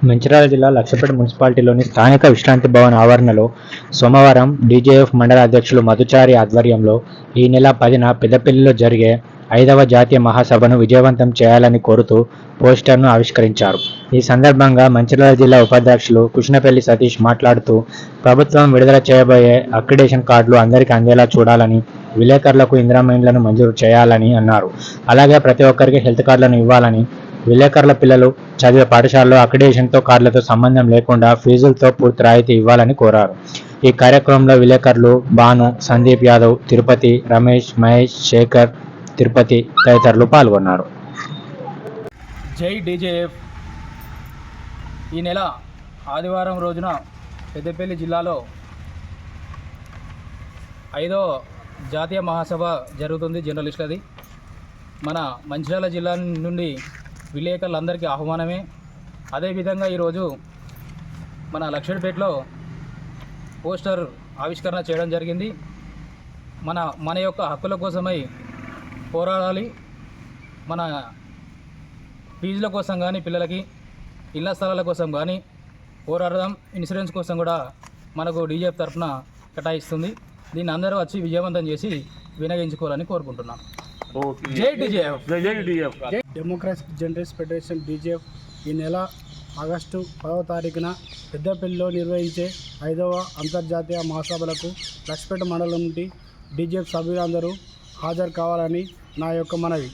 మంచిర్యాల జిల్లా లక్షపేట మున్సిపాలిటీలోని స్థానిక విశ్రాంతి భవన్ ఆవరణలో సోమవారం డీజేఎఫ్ మండల అధ్యక్షులు మధుచారి ఆధ్వర్యంలో ఈ నెల 10న పెద్దపల్లిలో జరిగే 5వ జాతీయ మహాసభను విజయవంతం చేయాలని కోరుతూ పోస్టర్ను ఆవిష్కరించారు. ఈ సందర్భంగా మంచిర్యాల జిల్లా ఉపాధ్యక్షులు కృష్ణపల్లి సతీష్ మాట్లాడుతూ ప్రభుత్వం విడుదల చేయబోయే అక్రిడేషన్ కార్డులు అందరికీ అందేలా చూడాలని, విలేకరులకు ఇందిరమ్మ ఇండ్లను మంజూరు చేయాలని అన్నారు. అలాగే ప్రతి ఒక్కరికి హెల్త్ కార్డులను ఇవ్వాలని, విలేకరుల పిల్లలు చదివే పాఠశాలలో అక్రిడేషన్తో కార్డులతో సంబంధం లేకుండా ఫీజులతో పూర్తి రాయితీ ఇవ్వాలని కోరారు. ఈ కార్యక్రమంలో విలేకరులు భాను, సందీప్ యాదవ్, తిరుపతి, రమేష్, మహేష్, శేఖర్, తిరుపతి తదితరులు పాల్గొన్నారు. జై డీజేఎఫ్. ఈ నెల ఆదివారం రోజున పెద్దపల్లి జిల్లాలో 5వ జాతీయ మహాసభ జరుగుతుంది. జర్నలిస్టులది మన మంచిర్యాల జిల్లా నుండి విలేకరులందరికీ ఆహ్వానమే. అదేవిధంగా ఈరోజు మన లక్షపేటలో పోస్టర్ ఆవిష్కరణ చేయడం జరిగింది. మన యొక్క హక్కుల కోసమై పోరాడాలి. మన ఫీజుల కోసం కానీ, పిల్లలకి ఇళ్ల స్థలాల కోసం కానీ పోరాడదాం. ఇన్సూరెన్స్ కోసం కూడా మనకు డీజేఎఫ్ తరఫున కేటాయిస్తుంది. దీన్ని అందరూ వచ్చి విజయవంతం చేసి వినియోగించుకోవాలని కోరుకుంటున్నాం. జై DJF. Democratic journalist federation DJF ఈ నెల ఆగస్టు 10వ తారీఖున పెద్దపల్లిలో నిర్వహించే 5వ అంతర్జాతీయ మహాసభలకు లక్షపేట మండలం నుండి డీజేఎఫ్ సభ్యులందరూ హాజరు కావాలని నా యొక్క మనవి.